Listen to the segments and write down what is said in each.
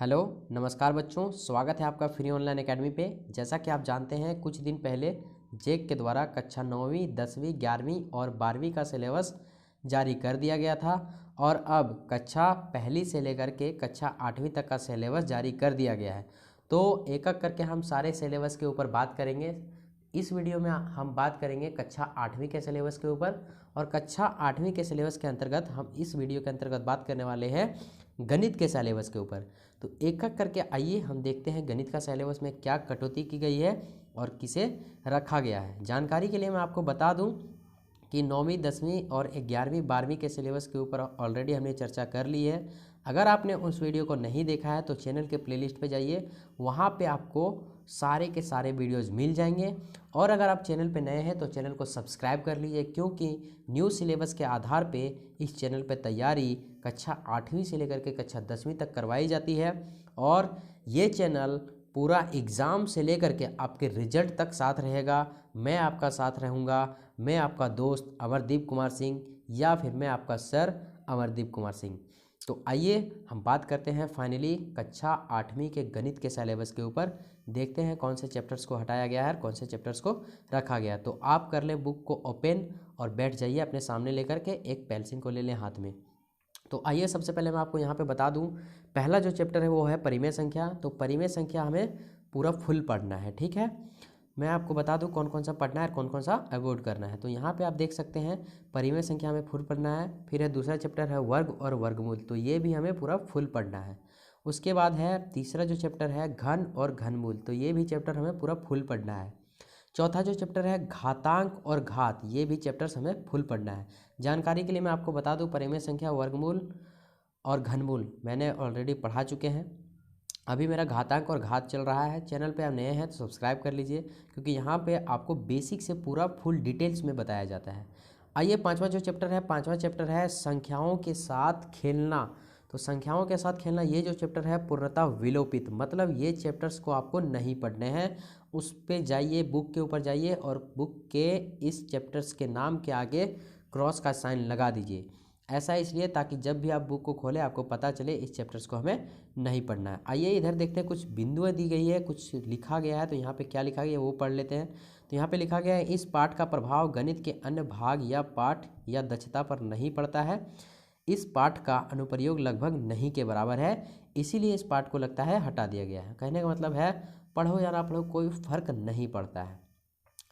Hello नमस्कार बच्चों, स्वागत है आपका फ्री ऑनलाइन एकेडमी पे। जैसा कि आप जानते हैं कुछ दिन पहले जेक के द्वारा कक्षा 9वीं 10वीं 11वीं और 12वीं का सिलेबस जारी कर दिया गया था और अब कक्षा पहली से लेकर के कक्षा 8वीं तक का सिलेबस जारी कर दिया गया है। तो एक एक करके हम सारे सिलेबस के ऊपर बात करेंगे। इस वीडियो में हम बात करेंगे कक्षा 8वीं के सिलेबस के ऊपर और कक्षा 8वीं के सिलेबस के अंतर्गत हम इस वीडियो के अंतर्गत बात करने वाले हैं गणित के सिलेबस के ऊपर। तो एक एक करके आइए हम देखते हैं गणित का सिलेबस में क्या कटौती की गई है और किसे रखा गया है। जानकारी के लिए मैं आपको बता दूं कि 9वीं 10वीं और 11वीं 12वीं के सिलेबस के ऊपर ऑलरेडी हमने चर्चा कर ली है। अगर आपने उस वीडियो को नहीं देखा है तो चैनल के प्लेलिस्ट पे जाइए, वहाँ पे आपको सारे के सारे वीडियोस मिल जाएंगे। और अगर आप चैनल पे नए हैं तो चैनल को सब्सक्राइब कर लीजिए, क्योंकि न्यू सिलेबस के आधार पे इस चैनल पे तैयारी कक्षा 8वीं से लेकर के कक्षा 10वीं तक करवाई जाती है। और ये चैनल पूरा एग्ज़ाम से लेकर के आपके रिजल्ट तक साथ रहेगा। मैं आपका साथ रहूँगा, मैं आपका दोस्त अमरदीप कुमार सिंह या फिर मैं आपका सर अमरदीप कुमार सिंह। तो आइए हम बात करते हैं फाइनली कक्षा 8वीं के गणित के सिलेबस के ऊपर। देखते हैं कौन से चैप्टर्स को हटाया गया है और कौन से चैप्टर्स को रखा गया। तो आप कर लें बुक को ओपन और बैठ जाइए अपने सामने लेकर के, एक पेंसिल को ले लें हाथ में। तो आइए सबसे पहले मैं आपको यहाँ पे बता दूँ, पहला जो चैप्टर है वो है परिमेय संख्या। तो परिमेय संख्या हमें पूरा फुल पढ़ना है, ठीक है। मैं आपको बता दूं कौन कौन सा पढ़ना है और कौन कौन सा अवॉइड करना है। तो यहाँ पे आप देख सकते हैं परिमेय संख्या हमें फुल पढ़ना है। फिर है दूसरा चैप्टर है वर्ग और वर्गमूल, तो ये भी हमें पूरा फुल पढ़ना है। उसके बाद है तीसरा जो चैप्टर है घन और घनमूल, तो ये भी चैप्टर हमें पूरा फुल पढ़ना है। चौथा जो चैप्टर है घातांक और घात, ये भी चैप्टर्स हमें फुल पढ़ना है। जानकारी के लिए मैं आपको बता दूं परिमेय संख्या, वर्गमूल और घनमूल मैंने ऑलरेडी पढ़ा चुके हैं। अभी मेरा घातांक और घात चल रहा है। चैनल पे आप नए हैं तो सब्सक्राइब कर लीजिए, क्योंकि यहाँ पे आपको बेसिक से पूरा फुल डिटेल्स में बताया जाता है। आइए पांचवा जो चैप्टर है, पांचवा चैप्टर है संख्याओं के साथ खेलना। तो संख्याओं के साथ खेलना ये जो चैप्टर है पूर्णतः विलोपित, मतलब ये चैप्टर्स को आपको नहीं पढ़ने हैं। उस पे जाइए, बुक के ऊपर जाइए और बुक के इस चैप्टर्स के नाम के आगे क्रॉस का साइन लगा दीजिए। ऐसा इसलिए ताकि जब भी आप बुक को खोलें आपको पता चले इस चैप्टर्स को हमें नहीं पढ़ना है। आइए इधर देखते हैं, कुछ बिंदुएं दी गई है, कुछ लिखा गया है। तो यहाँ पे क्या लिखा गया है वो पढ़ लेते हैं। तो यहाँ पे लिखा गया है इस पाठ का प्रभाव गणित के अन्य भाग या पाठ या दक्षता पर नहीं पड़ता है। इस पाठ का अनुप्रयोग लगभग नहीं के बराबर है, इसीलिए इस पाठ को लगता है हटा दिया गया है। कहने का मतलब है पढ़ो या ना पढ़ो कोई फर्क नहीं पड़ता है।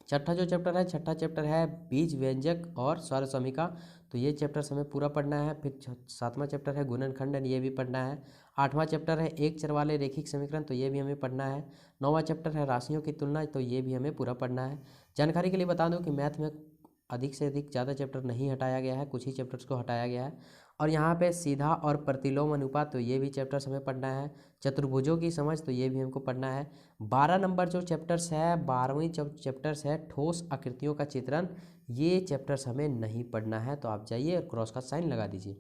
छठा जो चैप्टर है, छठा चैप्टर है बीज व्यंजक और स्वर समीका। तो ये चैप्टर्स हमें पूरा पढ़ना है। फिर सातवां चैप्टर है गुणनखंडन, ये भी पढ़ना है। आठवां चैप्टर है एक चर वाले रैखिक समीकरण, तो ये भी हमें पढ़ना है। नौवां चैप्टर है राशियों की तुलना, तो ये भी हमें पूरा पढ़ना है। जानकारी के लिए बता दूं कि मैथ में अधिक से अधिक ज़्यादा चैप्टर नहीं हटाया गया है, कुछ ही चैप्टर्स को हटाया गया है। और यहाँ पे सीधा और प्रतिलोम अनुपात, तो ये भी चैप्टर्स हमें पढ़ना है। चतुर्भुजों की समझ, तो ये भी हमको पढ़ना है। 12 नंबर जो चैप्टर्स है, 12वीं चैप्टर्स है ठोस आकृतियों का चित्रण, ये चैप्टर्स हमें नहीं पढ़ना है। तो आप जाइए और क्रॉस का साइन लगा दीजिए।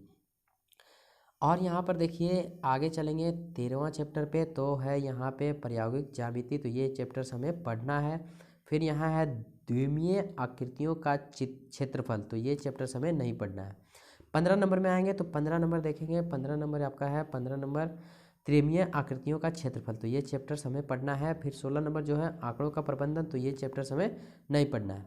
और यहाँ पर देखिए आगे चलेंगे 13वां चैप्टर पे, तो है यहाँ पे प्रायोगिक ज्यामिति, तो ये चैप्टर्स हमें पढ़ना है। फिर यहाँ है द्विमीय आकृतियों का क्षेत्रफल, तो ये चैप्टर्स हमें नहीं पढ़ना है। 15 नंबर में आएंगे तो 15 नंबर देखेंगे। 15 नंबर आपका है 15 नंबर त्रिमीय आकृतियों का क्षेत्रफल, तो ये चैप्टर्स हमें पढ़ना है। फिर 16 नंबर जो है आंकड़ों का प्रबंधन, तो ये चैप्टर्स हमें नहीं पढ़ना है।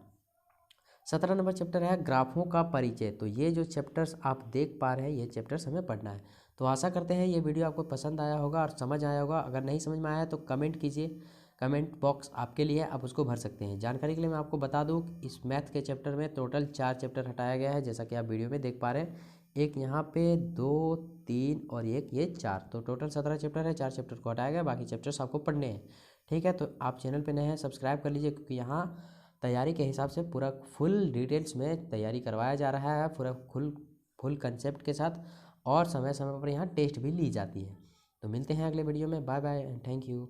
17 नंबर चैप्टर है ग्राफों का परिचय, तो ये जो चैप्टर्स आप देख पा रहे हैं ये चैप्टर्स हमें पढ़ना है। तो आशा करते हैं ये वीडियो आपको पसंद आया होगा और समझ आया होगा। अगर नहीं समझ में आया तो कमेंट कीजिए, कमेंट बॉक्स आपके लिए, आप उसको भर सकते हैं। जानकारी के लिए मैं आपको बता दूं इस मैथ के चैप्टर में टोटल 4 चैप्टर हटाया गया है, जैसा कि आप वीडियो में देख पा रहे हैं। एक यहाँ पे 2 3 और एक ये 4, तो टोटल 17 चैप्टर है। 4 चैप्टर को हटाया गया, बाकी चैप्टर्स आपको पढ़ने हैं, ठीक है। तो आप चैनल पे नए हैं सब्सक्राइब कर लीजिए, क्योंकि यहाँ तैयारी के हिसाब से पूरा फुल डिटेल्स में तैयारी करवाया जा रहा है, पूरा फुल कंसेप्ट के साथ। और समय समय पर यहाँ टेस्ट भी ली जाती है। तो मिलते हैं अगले वीडियो में, bye bye and thank you.